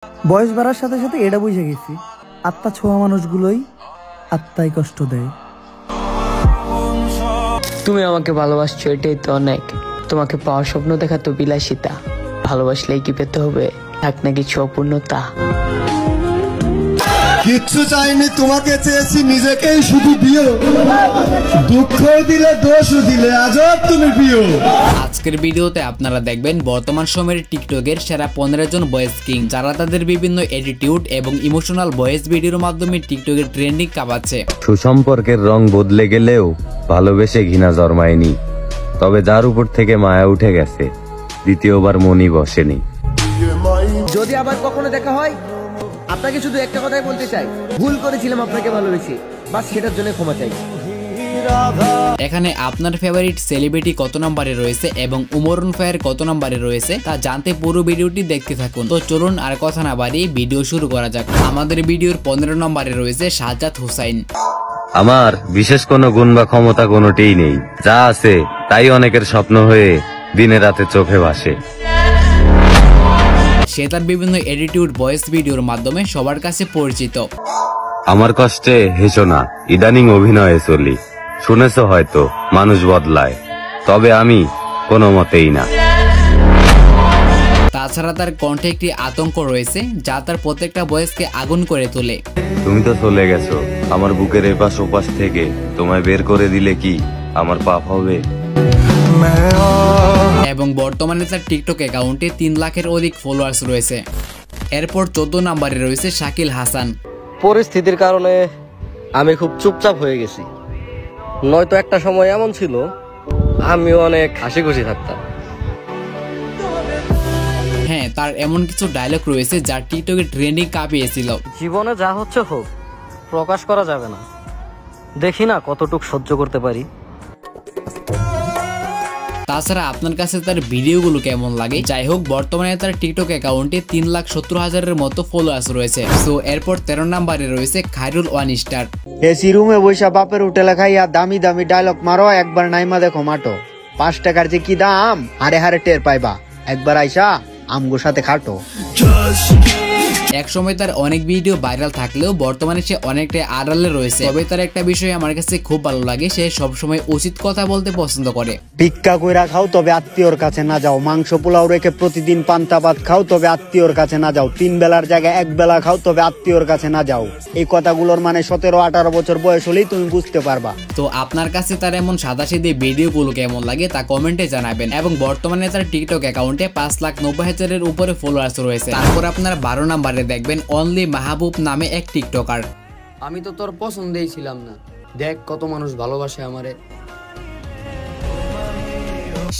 বয়স বাড়ার সাথে সাথে এটা বুঝে গেছি, আত্মা ছোঁয়া মানুষগুলোই আত্মায় কষ্ট দেয়। তুমি আমাকে ভালোবাসছো, এটাই তো অনেক। তোমাকে পাওয়ার স্বপ্ন দেখা তো বিলাসিতা, ভালোবাসলেই কি পেতে হবে, থাক না কিছু অপূর্ণতা। কিচ্ছু চাইনি, তোমাকে চেয়েছি নিজেকেই শুধু দিও, দুঃখ দিলে দোষও দিলে আজব তুমি প্রিয়। আজকের ভিডিওতে আপনারা দেখবেন বর্তমান সময়ের টিকটকের সেরা 15 জন ভয়েস কিং, যারা তাদের বিভিন্ন অ্যাটিটিউড এবং ইমোশনাল ভয়েস ভিডিওর মাধ্যমে টিকটকের ট্রেন্ডিং কাঁপাচ্ছে। সুসম্পর্কের রং বদলে গেলেও ভালোবেসে ঘৃণা জন্মায়নি, তবে যার উপর থেকে মায়া উঠে গেছে দ্বিতীয়বার মনই বসেনি। যদি আবার কখনো দেখা হয়, আপনাকে শুধু একটা কথাই বলতে চাই, ভুল করেছিলাম আপনাকে ভালোবেসে, বাস সেটার জন্য ক্ষমা চাই। এখানে আপনার ফেভারিট সেলিব্রিটি কত নম্বরে রয়েছে এবং উমরুন ফায়ার কত নম্বরে রয়েছে তা জানতে পুরো ভিডিওটি দেখতে থাকুন। তো চলুন আর কথা না বাড়িয়ে ভিডিও শুরু করা যাক। আমাদের ভিডিওর 15 নম্বরে রয়েছে সাজ্জাদ হোসাইন। আমার বিশেষ কোনো গুণ বা ক্ষমতা কোনোটিই নেই, যা আছে তাই অনেকের স্বপ্ন হয়ে দিনে রাতে চোখে ভাসে। সে তার বিভিন্ন অ্যাটিটিউড ভয়েস ভিডিওর মাধ্যমে সবার কাছে পরিচিত। আমার কষ্টে হেসো না, ইদানিং অভিনয়ে চলি, শুনেছো হয়তো মানুষ বদলায়, তবে আমি কোনো মতেই না। তাছাড়া তার কণ্ঠে একটি আতঙ্ক রয়েছে, যা তার প্রত্যেকটা ভয়েসকে আগুন করে তোলে। তুমি তো চলে গেছো আমার বুকের এপাশ ওপাশ থেকে, তোমায় বের করে দিলে কি আমার পাপ হবে? এবং বর্তমানে তার টিকটক অ্যাকাউন্টে 3 লাখের অধিক ফলোয়ার্স রয়েছে। এরপর 14 নম্বরে রয়েছে শাকিল হাসান। পরিস্থিতির কারণে আমি খুব চুপচাপ হয়ে গেছি, নয়তো একটা সময় এমন ছিল আমি অনেক হাসি খুশি থাকতাম। হ্যাঁ, তার এমন কিছু ডায়লগ রয়েছে যা টিকটকে ট্রেন্ডিং কাঁপিয়েছিল। জীবনে যা হচ্ছে হোক, প্রকাশ করা যাবে না, দেখি না কতটুক সহ্য করতে পারি। তাছাড়া আপনার কাছে তার ভিডিওগুলো কেমন লাগে? যাই হোক, বর্তমানে তার টিকটক অ্যাকাউন্টে 3,70,000-এর মতো ফলোয়ার্স রয়েছে। তো এরপর 13 নম্বরে রয়েছে খায়রুল ওয়ান স্টার। এসি রুমে বৈশা বাপের হোটেলে খাইয়া দামি দামি ডায়লগ মারো, একবার নাইমা দেখো মাটো, 5 টাকার যে কি দাম হারে হারে টের পাইবা, একবার আইসা আমগো সাথে খাটো। একসময় তার অনেক ভিডিও ভাইরাল থাকলেও বর্তমানে সে অনেকটাই আড়ালে রয়েছে। তবে তার একটা বিষয় আমার কাছে খুব ভালো লাগে, সে সবসময় উচিত কথা বলতে পছন্দ করে। ভিক্ষা কইরা খাও তবে আত্মীয়র কাছে না যাও, মাংস পোলাও রেখে প্রতিদিন পান্তা ভাত খাও তবে আত্মীয়র কাছে না যাও, 3 বেলার জায়গায় 1 বেলা খাও তবে আত্মীয়র কাছে না যাও। এই কথাগুলোর মানে 17-18 বছর বয়স হলেই তুমি বুঝতে পারবা। তো আপনার কাছে তার এমন সাদাসিধে ভিডিওগুলো কেমন লাগে তা কমেন্টে জানাবেন। এবং বর্তমানে তার টিকটক অ্যাকাউন্টে 5,90,000-এর উপরে ফলোয়ার্স রয়েছে। তারপর আপনার 12 নম্বরে দেখবেন অনলি মাহবুব নামে এক টিকটকার। আমি তো তোর পছন্দেই ছিলাম না, দেখ কত মানুষ ভালোবাসে আমারে।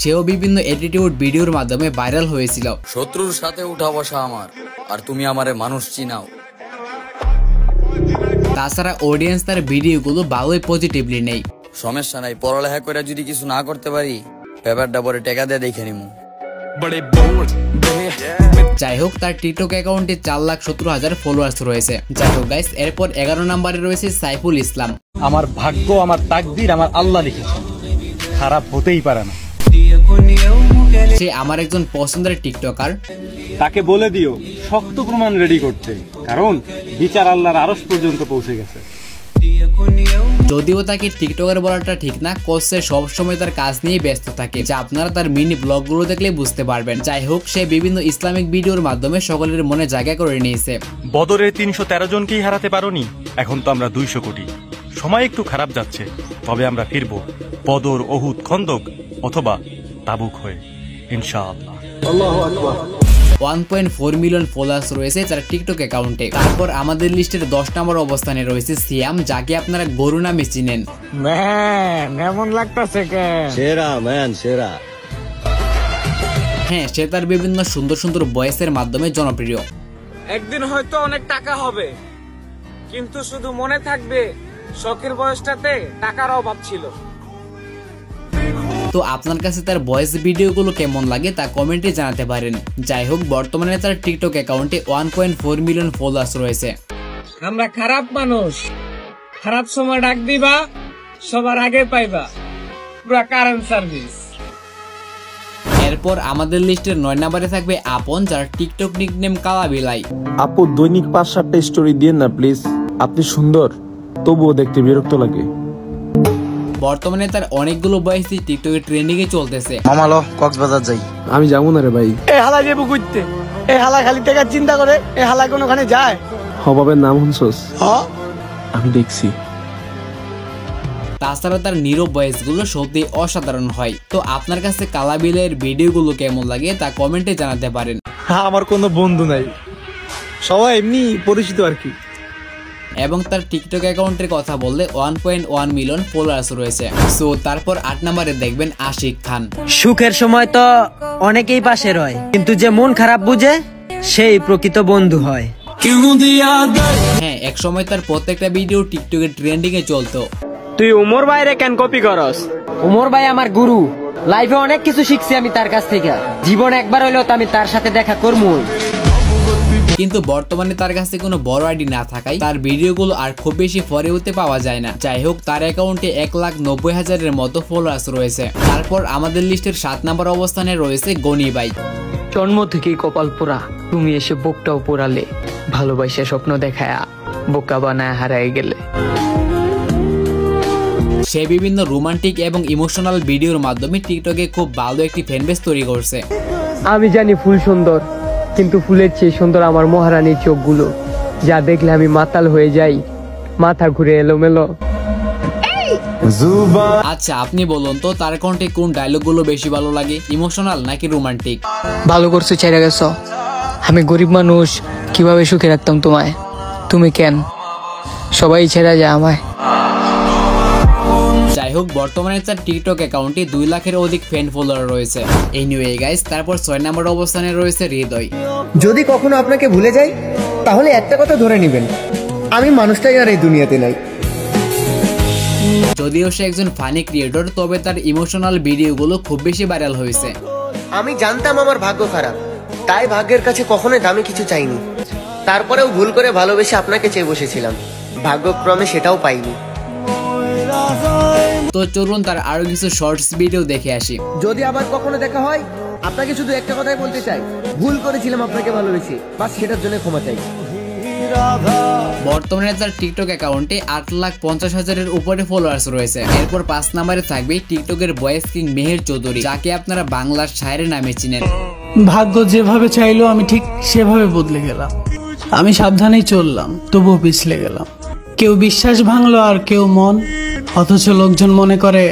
সেও বিভিন্ন অ্যাটিটিউড ভিডিওর মাধ্যমে ভাইরাল হয়েছিল। শত্রুর সাথে উঠা বসা আমার, আর তুমি আমারে মানুষ চিনাও। তাছাড়া অডিয়েন্স তার ভিডিওগুলো ভালোই পজিটিভলি নেই। সমস্যা নাই, পড়ালেখা করে যদি কিছু না করতে পারি, পেপারটা পরে টাকা দিয়ে দেখে নিমু। যাই হোক, তার টিকটক অ্যাকাউন্টে 4,70,000 ফলোয়ার্স রয়েছে। যাই হোক গাইস, এরপর 11 নম্বরে রয়েছে সাইফুল ইসলাম। আমার ভাগ্য, আমার তাকদির আমার আল্লাহ লিখেছে, খারাপ হতেই পারে না। সে আমার একজন পছন্দের টিকটকার। তাকে বলে দিও শক্ত প্রমাণ রেডি করতে, কারণ বিচার আল্লাহর আরশ পর্যন্ত পৌঁছে গেছে। যদিও তাকে টিকটকার বলাটা ঠিক না, কোচে সবসময় তার কাজ নিয়ে ব্যস্ত থাকে, যা আপনারা তার মিনি ব্লগগুলো দেখলে বুঝতে পারবেন। যাই হোক, সে বিভিন্ন ইসলামিক ভিডিওর মাধ্যমে সকলের মনে জায়গা করে নিয়েছে। বদরের 313 জনকেই হারাতে পারোনি, এখন তো আমরা 200 কোটি। সময় একটু খারাপ যাচ্ছে, তবে আমরা ফিরবো বদর, ওহুদ, খন্দক অথবা তাবুক হয়ে, ইনশাআল্লাহ। আল্লাহু আকবার। 1.4 মিলিয়ন ফলোয়ার্স রয়েছে তার টিকটক অ্যাকাউন্টে। তারপর আমাদের লিস্টের 10 নম্বর অবস্থানে রয়েছে সিয়াম, যাকে আপনারা গরু নামে চিনেন। হ্যাঁ, সে তার বিভিন্ন সুন্দর সুন্দর ভয়েসের মাধ্যমে জনপ্রিয়। একদিন হয়তো অনেক টাকা হবে, কিন্তু শুধু মনে থাকবে শখের বয়সটাতে টাকার অভাব ছিল। তো আপনার কাছে তার ভয়েস ভিডিওগুলো কেমন লাগে তা কমেন্টে জানাতে পারেন। যাই হোক, বর্তমানে তার টিকটক অ্যাকাউন্টে 1.4 মিলিয়ন ফলোয়ার্স রয়েছে। আমরা খারাপ মানুষ, খারাপ সময় ডাক দিবা, সবার আগে পাইবা, পুরা কারেন্ট সার্ভিস। এরপর আমাদের লিস্টের 9 নম্বরে থাকবে আপন, যার টিকটক নিকনেম কালা বিলাই। আপু দৈনিক 5-7টা স্টোরি দিন না প্লিজ, আপনি সুন্দর তবুও দেখতে বিরক্ত লাগে। বর্তমানে তার অনেকগুলো বয়সী টিকটকে ট্রেন্ডিং এ চলতেছে। মামালো কক্সবাজার যাই। আমি যাবো না রে ভাই। এই হালা যাবো কইতে, এই হালা খালি টাকা চিন্তা করে, এই হালা কোনখানে যায়? হবাবের নাম শুনছস? আমি দেখছি। তাছাড়া তার নীরব ভয়েসগুলো সত্যি অসাধারণ হয়। তো আপনার কাছে কালা বিলাইয়ের ভিডিওগুলো কেমন লাগে তা কমেন্টে জানাতে পারেন। হ্যাঁ, আমার কোনো বন্ধু নাই, সবাই এমনি পরিচিত আর কি। এবং তার টিকটক অ্যাকাউন্টের কথা বললে 1.1 মিলিয়ন ফলোয়ার্স রয়েছে। সো তারপর 8 নম্বরে দেখবেন আশিক খান। সুখের সময় তো অনেকেই পাশে রয়, কিন্তু যে মন খারাপ বুঝে সেই প্রকৃত বন্ধু হয়। হ্যাঁ, এক সময় তার প্রত্যেকটা ভিডিও টিকটকে ট্রেন্ডিং এ চলতো। তুই উমর ভাইরে কেন কপি করস? উমর ভাই আমার গুরু, লাইফে অনেক কিছু শিখছি আমি তার কাছ থেকে। জীবন একবার হইলেও তো আমি তার সাথে দেখা করবো। কিন্তু বর্তমানে তার কাছে কোনো বড় আইডি না থাকায় তার ভিডিওগুলো আর খুব বেশি ফরে উঠতে পাওয়া যায় না। যাই হোক, তার অ্যাকাউন্টে 1,90,000-এর মতো ফলোয়ার্স রয়েছে। তারপর আমাদের লিস্টের 7 নম্বর অবস্থানে রয়েছে গনি ভাই। জন্ম থেকেই কপাল পোড়া, তুমি এসে বুকটাও পোড়ালে, ভালোবাসা স্বপ্ন দেখায়া বোকা বানায় হারায় গেলে। সে বিভিন্ন রোমান্টিক এবং ইমোশনাল ভিডিওর মাধ্যমে টিকটকে খুব ভালো একটি ফ্যানবেস তৈরি করছে। আমি জানি ফুল সুন্দর, কিন্তু ফুলের চেয়ে সুন্দর আমার মহারানীর চোখগুলো, যা দেখলে আমি মাতাল হয়ে যাই, মাথা ঘুরে এলোমেলো। আচ্ছা, আপনি বলুন তো তার কণ্ঠে কোন ডায়লগগুলো বেশি ভালো লাগে, ইমোশনাল নাকি রোমান্টিক? ভালো করছো ছেড়ে গেছো, আমি গরিব মানুষ, কিভাবে সুখে রাখতাম তোমায়, তুমি কেন সবাই ছেড়ে যায় আমায়। যাই হোক, বর্তমানে তার টিকটক অ্যাকাউন্টে 2 লাখের অধিক ফ্যান ফলোয়ার রয়েছে। এনিওয়ে গাইস, তারপর 6 নম্বর অবস্থানে রয়েছে হৃদয়। যদি কখনো আপনাকে ভুলে যাই তাহলে একটা কথা ধরে নেবেন, আমি মানুষটাই আর এই দুনিয়াতে নাই। যদিও সে একজন ফানি ক্রিয়েটর, তবে তার ইমোশনাল ভিডিওগুলো খুব বেশি ভাইরাল হয়েছে। আমি জানতাম আমার ভাগ্য খারাপ, তাই ভাগ্যের কাছে কখনোই দামি কিছু চাইনি। তারপরেও ভুল করে ভালোবেসে আপনাকে চেয়ে বসেছিলাম, ভাগ্যক্রমে সেটাও পাইনি। তো চলুন তার আরো কিছু শর্টস ভিডিও দেখে আসি। যদি আবার কখনো দেখা হয় আপনাকে শুধু একটা কথাই বলতে চাই, ভুল করেছিলাম আপনাকে ভালোবেসে, বাস সেটার জন্য ক্ষমা চাই। বর্তমানে তার টিকটক অ্যাকাউন্টে 8,50,000-এর উপরে ফলোয়ার্স রয়েছে। এরপর 5 নম্বরে থাকবে টিকটকের বয়েস কিং মেহের চৌধুরী, যাকে আপনারা বাংলার শায়ের নামে চিনেন। ভাগ্য যেভাবে চাইলো আমি ঠিক সেভাবে বদলে গেলাম। আমি সাবধানেই চললাম, তবুও পিছলে গেলাম। কেউ বিশ্বাস ভাঙলো আর কেউ মন, অথচ লোকজন মনে করে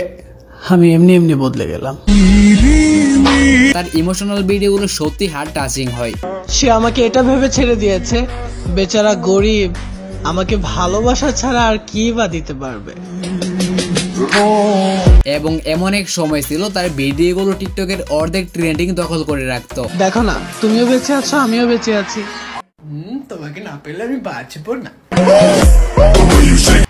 আমি এমনি এমনি বদলে গেলাম। তার ইমোশনাল ভিডিওগুলো সত্যি হার্ট টাচিং হয়। সে আমাকে এটা ভেবে ছেড়ে দিয়েছে, বেচারা গরিব, আমাকে ভালোবাসা ছাড়া আর কি বা দিতে পারবে। এবং এমন এক সময় ছিল তার ভিডিওগুলো টিকটকের অর্ধেক ট্রেন্ডিং দখল করে রাখতো। দেখো না, তুমিও বেঁচে আছো, আমিও বেঁচে আছি, তোমাকে না পেলে আমি বাঁচবো না।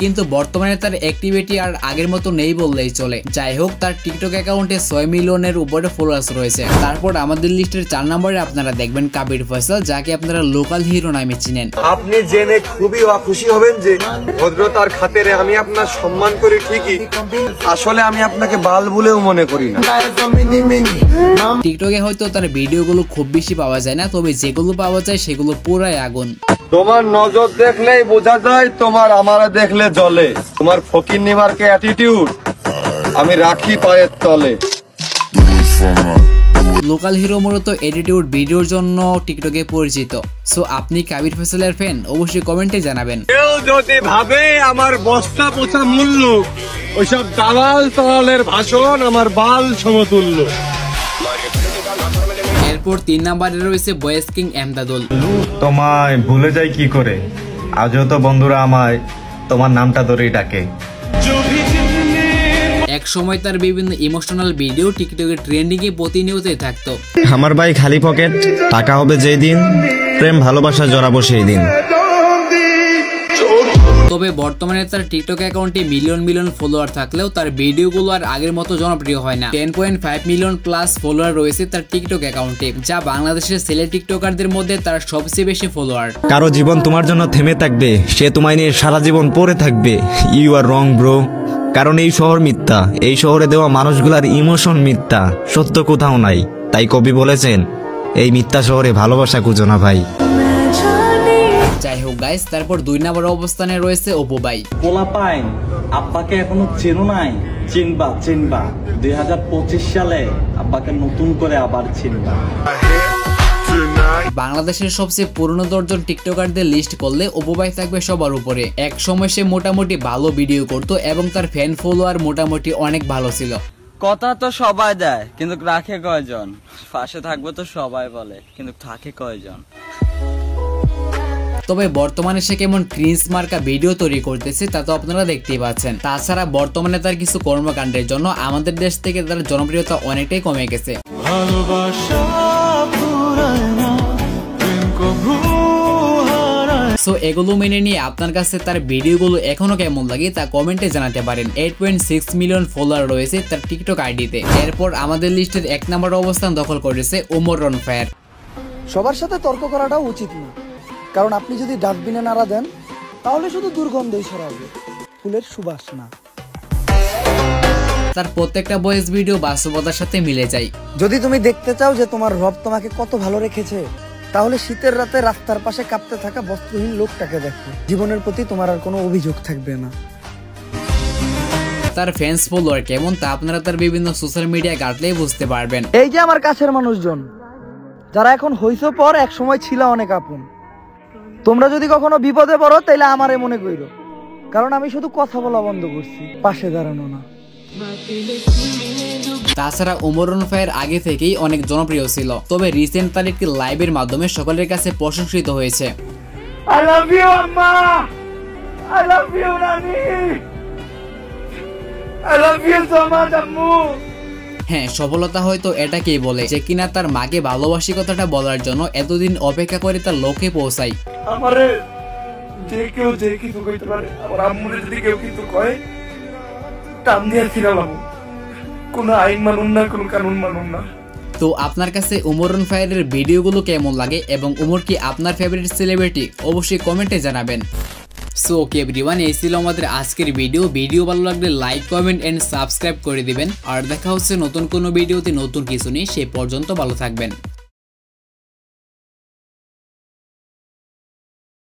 কিন্তু বর্তমানে তার অ্যাক্টিভিটি আর আগের মতো নেই বললেই চলে। যাই হোক, তার টিকটক অ্যাকাউন্টে 6 মিলিয়নের উপরে ফলোয়ার্স রয়েছে। তারপর আমাদের লিস্টের 4 নম্বরে আপনারা দেখবেন কাবির ফয়সাল, যাকে আপনারা লোকাল হিরো নামে চিনেন। আপনি জেনে খুবই খুশি হবেন যে ভদ্রতার খাতিরে আমি আপনার সম্মান করি ঠিকই, আসলে আমি আপনাকে বাল বলেও মনে করি না। টিকটকে হয়তো তার ভিডিওগুলো খুব বেশি পাওয়া যায় না, তবে যেগুলো পাওয়া যায় সেগুলো পুরাই আগুন। তোমার নজর দেখলেই বোঝা যায়, তোমার আমারে দেখলে জ্বলে। তোমার ফকির নিমারকে অ্যাটিটিউড আমি রাখি পায়ের তলে। লোকাল হিরো মূলত অ্যাটিটিউড ভিডিওর জন্য টিকটকে পরিচিত। সো আপনি কাবির ফয়সালের ফ্যান? অবশ্যই কমেন্টে জানাবেন। কেউ যদি ভাবে আমার বস্তা পোছা মূল্য, ওইসব দালাল তলালের ভাষণ আমার বাল সমতুল্য। এরপর 3 নম্বরে রয়েছে বয়েস কিং এমদাদুল। তোমায় ভুলে যাই কি করে, আজও তো বন্ধুরা আমায় তোমার নামটা ধরেই ডাকে। এক সময় তার বিভিন্ন ইমোশনাল ভিডিও টিকটকে ট্রেন্ডিং এ প্রতিনিয়তই থাকতো। আমার ভাই খালি পকেট, টাকা হবে যেই দিন, প্রেম ভালোবাসা জড়াবো সেই দিন। তবে বর্তমানে তার টিকটক অ্যাকাউন্টে মিলিয়ন ফলোয়ার থাকলেও তার ভিডিওগুলো আর আগের মতো জনপ্রিয় হয় না। 10.5 মিলিয়ন প্লাস ফলোয়ার রয়েছে তার টিকটক অ্যাকাউন্টে, যা বাংলাদেশের ছেলে টিকটকারদের মধ্যে তার সবচেয়ে বেশি ফলোয়ার। কারো জীবন তোমার জন্য থেমে থাকবে, সে তোমায় নিয়ে সারা জীবন পড়ে থাকবে। ইউ আর রং ব্রো, কারণ এই শহর মিথ্যা, এই শহরে দেওয়া মানুষগুলার ইমোশন মিথ্যা, সত্য কোথাও নাই। তাই কবি বলেছেন, এই মিথ্যা শহরে ভালোবাসা খুঁজো না ভাই। যাই হোক গাইস, তারপর 2 নম্বর অবস্থানে রয়েছে অপু ভাই। পোলা পাইন আব্বাকে এখনো চেনো নাই? চিনবা 2025 সালে আব্বাকে নতুন করে আবার চিনবা। বাংলাদেশের সবচেয়ে পুরনো 10 জন টিকটকারদের লিস্ট করলে অপু ভাই থাকবে সবার উপরে। এক সময় সে মোটামুটি ভালো ভিডিও করতো এবং তার ফ্যান ফলোয়ার মোটামুটি অনেক ভালো ছিল। কথা তো সবাই দেয়, কিন্তু রাখে কয়জন? পাশে থাকবো তো সবাই বলে, কিন্তু থাকে কয়জন? তবে বর্তমানে সে কেমন ক্রিঞ্জ মার্কা ভিডিও তৈরি করতেছে তা তো আপনারা দেখতেই পাচ্ছেন। তাছাড়া বর্তমানে তার কিছু কর্মকাণ্ডের জন্য আমাদের দেশ থেকে তার জনপ্রিয়তা অনেকটাই কমে গেছে। সো এগুলো মেনে নিয়ে আপনার কাছে তার ভিডিওগুলো এখনো কেমন লাগে তা কমেন্টে জানাতে পারেন। 8.6 মিলিয়ন ফলোয়ার রয়েছে তার টিকটক আইডিতে। এরপর আমাদের লিস্টের 1 নম্বর অবস্থান দখল করেছে ওমরন ফায়ার। সবার সাথে তর্ক করাটাও উচিত না, কারণ আপনি যদি ডাস্টবিনে নাড়া দেন তাহলে শুধু দুর্গন্ধই ছড়াবে, ফুলের সুবাস না। তার প্রত্যেকটা ভয়েস ভিডিও বাস্তবতার সাথে মিলে যায়। যদি তুমি দেখতে চাও যে তোমার রব তোমাকে কত ভালো রেখেছে, তাহলে শীতের রাতে রাস্তার পাশে কাঁপতে থাকা বস্ত্রহীন লোকটাকে দেখো। জীবনের প্রতি তোমার আর কোনো অভিযোগ থাকবে না। তার ফ্যান্স ফলোয়ার কেমন তা আপনারা তার বিভিন্ন সোশ্যাল মিডিয়া ঘাটলেই বুঝতে পারবেন। এই যে আমার কাছের মানুষজন যারা এখন হইছো পর, এক সময় ছিল অনেক আপন। তোমরা যদি কখনো বিপদে পড়ো তাইলে আমারে মনে কইরো, কারণ আমি শুধু কথা বলা বন্ধ করছি, পাশে দাঁড়ানো না। তাছাড়া ওমরন ফায়ার আগে থেকেই অনেক জনপ্রিয় ছিল, তবে রিসেন্ট তার একটি লাইভের মাধ্যমে সকলের কাছে প্রশংসিত হয়েছে। I love you, Amma. I love you, Nani. I love you so much, Ammu. হ্যাঁ, সফলতা হয়তো এটাকেই বলে যে কিনা তার মাকে ভালোবাসি কথাটা বলার জন্য এতদিন অপেক্ষা করে তার লক্ষ্যে পৌঁছায়। আমারে যে কেউ যে কিছু কইতে পারে, আমার আম্মুরে যদি কেউ কিছু কয় টান দিয়ে ফিরালাম। কোনো আইন মানুন না, কোনো কানুন মানুন না। তো আপনার কাছে ওমরন ফায়ারের ভিডিওগুলো কেমন লাগে এবং ওমর কি আপনার ফেভারিট সেলিব্রিটি? অবশ্যই কমেন্টে জানাবেন। সো ওকে এভরিওয়ান, এই ছিল আমাদের আজকের ভিডিও ভালো লাগলে লাইক, কমেন্ট এন্ড সাবস্ক্রাইব করে দিবেন। আর দেখা হচ্ছে নতুন কোনো ভিডিওতে নতুন কিছু নিয়ে। সেই পর্যন্ত ভালো থাকবেন।